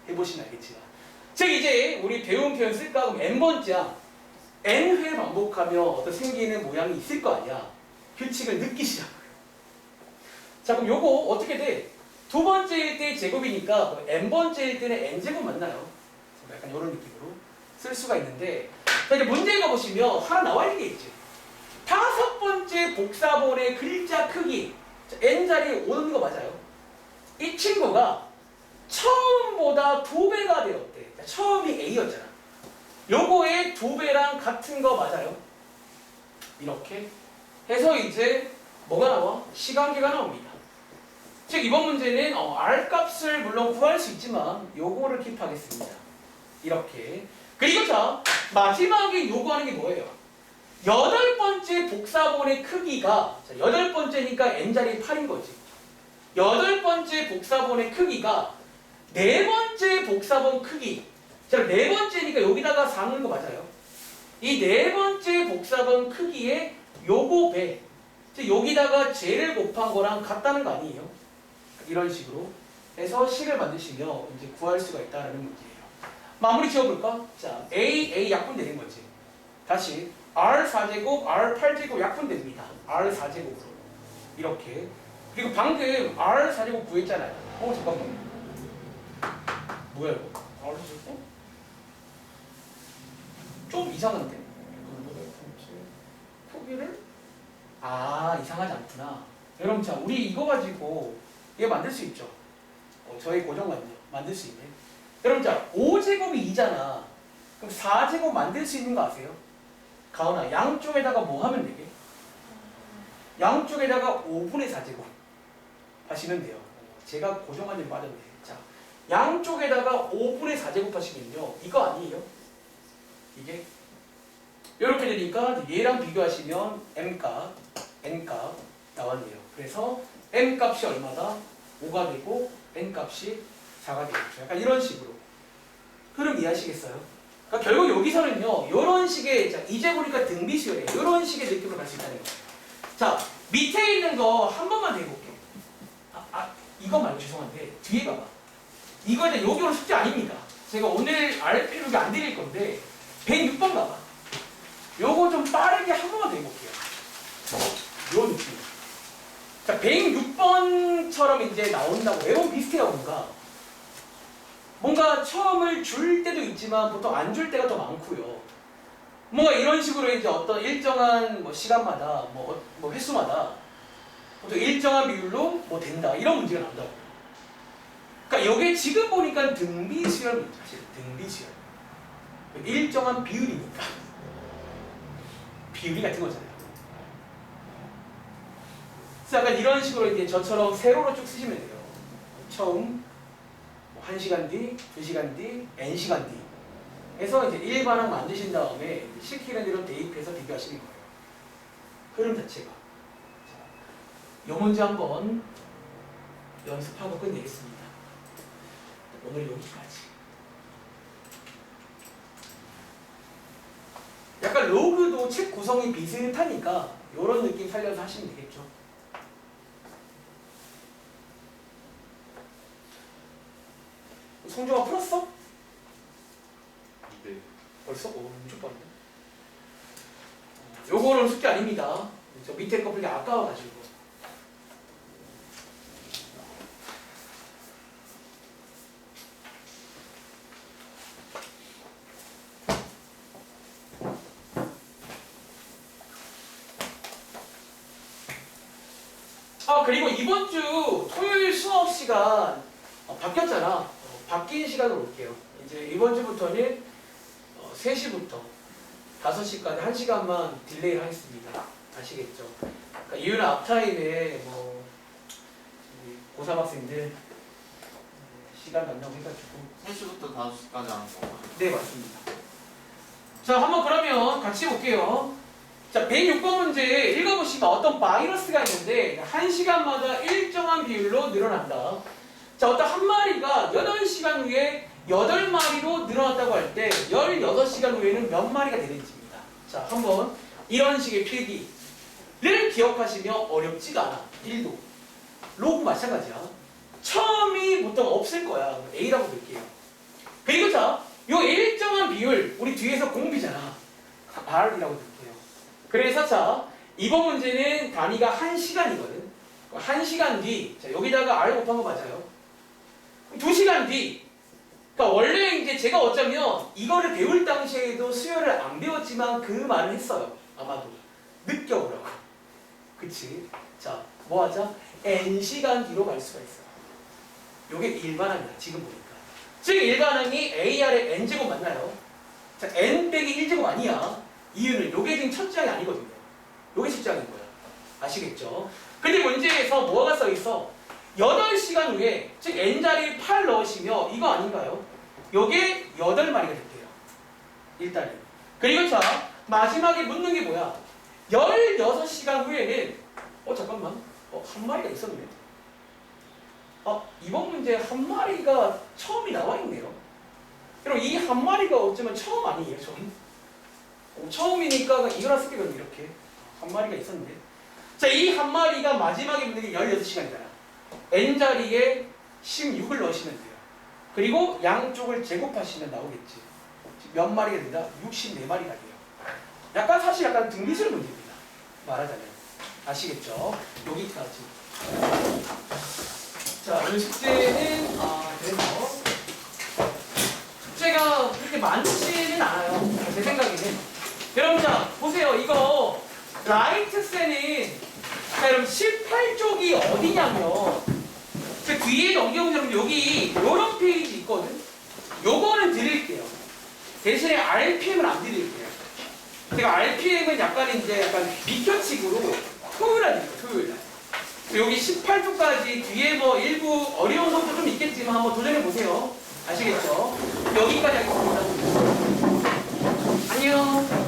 해보시면 알겠지만. 즉 이제 우리 배운 표현 쓸까? 그럼 n번째 항 n회 반복하며 어떤 생기는 모양이 있을 거 아니야. 규칙을 느끼시라고요. 자, 그럼 요거 어떻게 돼? 2번째일 때 제곱이니까 n번째일 때는 n제곱 맞나요? 약간 이런 느낌으로 쓸 수가 있는데, 자, 이제 문제 읽어보시면 하나 나와 있는 게 있지. 5번째 복사본의 글자 크기, 자, n자리에 오는 거 맞아요? 이 친구가 처음보다 2배가 되었대. 자, 처음이 A였잖아. 요거의 2배랑 같은 거 맞아요? 이렇게 해서 이제 뭐가 나와? 시간계가 나옵니다. 즉 이번 문제는 R 값을 물론 구할 수 있지만 요거를 킵하겠습니다. 이렇게. 그리고 자, 마지막에 요구하는 게 뭐예요? 8번째 복사본의 크기가, 자, 8번째니까 n자리 8인 거지. 8번째 복사본의 크기가 4번째 복사본 크기. 자, 4번째니까 여기다가 4 넣는 거 맞아요? 이 4번째 복사본 크기의 요거 배. 즉 여기다가 J를 곱한 거랑 같다는 거 아니에요? 이런 식으로 해서 식을 만드시면 이제 구할 수가 있다는 문제예요. 마무리 지어볼까? 자, A 약분되는 거지. 다시 R 4제곱, R 8제곱 약분됩니다. R 4제곱으로 이렇게. 그리고 방금 R 4제곱 구했잖아요. 잠깐만. 뭐야 이거? R 4제곱? 좀 이상한데? 크기를? 이상하지 않구나. 여러분, 자, 우리 이거 가지고 얘 만들 수 있죠? 저희 고정관념 만들 수 있네. 여러분, 자, 5제곱이 2잖아. 그럼 4제곱 만들 수 있는 거 아세요? 가은아, 양쪽에다가 뭐 하면 되게? 양쪽에다가 5분의 4제곱 하시면 돼요. 제가 고정관념 빠졌네. 자, 양쪽에다가 5분의 4제곱 하시면요. 이거 아니에요? 이게? 이렇게 되니까 얘랑 비교하시면 m값, n값 나왔네요. 그래서 m값이 얼마다? 5가 되고 n값이 4가 되겠죠. 약간 이런 식으로. 흐름 이해하시겠어요? 그러니까 결국 여기서는요. 이런 식의, 자, 이제 보니까 등비수열이에요. 이런 식의 느낌으로 갈 수 있다는 거예요. 자, 밑에 있는 거 한 번만 더 해볼게요. 이거 말고 죄송한데 뒤에 봐봐. 이거 이제 여기 오늘 숙제 아닙니다. 제가 오늘 RP로 안 드릴 건데 106번 가봐. 요거 좀 빠르게 한 번만 더 해볼게요. 요 느낌. 자, 106번처럼 이제 나온다고. 매우 비슷해요, 뭔가 처음을 줄 때도 있지만 보통 안 줄 때가 더 많고요. 뭔가 이런 식으로 이제 어떤 일정한 시간마다 뭐 횟수마다 보통 일정한 비율로 뭐 된다 이런 문제가 나온다고. 그러니까 이게 지금 보니까 등비수열입니다. 사실 등비수열. 일정한 비율이니까. 비율이 같은 거잖아요. 그래서 약간 이런 식으로 이제 저처럼 세로로 쭉 쓰시면 돼요. 처음 1시간 뒤, 2시간 뒤, n시간 뒤 해서 이제 일반항 만드신 다음에 시키는 대로 대입해서 비교하시는 거예요. 흐름 자체가. 자, 이 문제 한번 연습하고 끝내겠습니다. 오늘 여기까지. 약간 로그도 책 구성이 비슷하니까 이런 느낌 살려서 하시면 되겠죠. 성조가 풀었어? 네. 벌써? 오, 엄청 빠르네. 요거는 숙제 아닙니다. 저 밑에 거 풀기 아까워가지고. 그리고 이번 주 토요일 수업 시간 바뀌었잖아. 바뀐 시간으로 올게요. 이제 이번 주부터는 3시부터 5시까지 1시간만 딜레이 하겠습니다. 아시겠죠? 그러니까 이유는 앞타임에 뭐 고3 학생들 시간 만나고 해가지고 3시부터 5시까지 하는 거. 네, 맞습니다. 자, 한번 그러면 같이 볼게요. 자, 106번 문제 읽어보시면 어떤 바이러스가 있는데 1시간마다 일정한 비율로 늘어난다. 자, 어떤 한 마리가 8시간 후에 8마리로 늘어났다고 할 때 16시간 후에는 몇 마리가 되는지입니다. 자, 한번 이런 식의 필기를 기억하시면 어렵지가 않아. 1도. 로그 마찬가지야. 처음이 보통 없을 거야. A라고 볼게요. 그리고 자, 요 일정한 비율, 우리 뒤에서 공비잖아. R이라고 볼게요. 그래서 자, 이번 문제는 단위가 1시간이거든. 1시간 뒤, 자, 여기다가 R 곱한 거 맞아요. 2시간 뒤. 그러니까 원래 이제 제가 어쩌면 이거를 배울 당시에도 수요를 안 배웠지만 그 말을 했어요. 아마도. 느껴보라고. 그치? 자, 뭐 하자? n시간 뒤로 갈 수가 있어. 요게 일반항이야, 지금 보니까. 즉, 일반항이 AR의 n제곱 맞나요? 자, n 빼기 1제곱 아니야. 이유는 요게 지금 첫 장이 아니거든요. 요게 첫 장인 거야. 아시겠죠? 근데 문제에서 뭐가 써있어? 8시간 후에, 즉 n자리에 8 넣으시면 이거 아닌가요? 요게 8마리가 됐대요. 일단은. 그리고 자, 마지막에 묻는 게 뭐야? 16시간 후에는 잠깐만. 한 마리가 있었네. 이번 문제 한 마리가 처음이 나와 있네요. 그럼 이 한 마리가 어쩌면 처음 아니에요, 처음? 처음이니까 일어났었겠거든요, 이렇게. 한 마리가 있었는데. 자, 이 한 마리가 마지막에 묻는 게 16시간이잖아. n자리에 16을 넣으시면 돼요. 그리고 양쪽을 제곱하시면 나오겠지. 몇 마리가 된다? 64마리가 돼요. 약간 사실 약간 등비술 문제입니다. 말하자면. 아시겠죠? 여기까지. 자, 오늘 숙제는 그래서 숙제가 그렇게 많지는 않아요. 제 생각에는. 여러분 자, 보세요. 이거 라이트 셀은 자, 여러분 18쪽이 어디냐면 그 뒤에 넘겨보시면 여기 요런 페이지 있거든. 요거는 드릴게요. 대신에 RPM은 안 드릴게요. 제가 RPM은 약간 비켜치기로 토요일날 드릴게요. 토요일날. 여기 18쪽까지 뒤에 뭐 일부 어려운 것도 좀 있겠지만 한번 도전해보세요. 아시겠죠? 여기까지 하겠습니다. 안녕.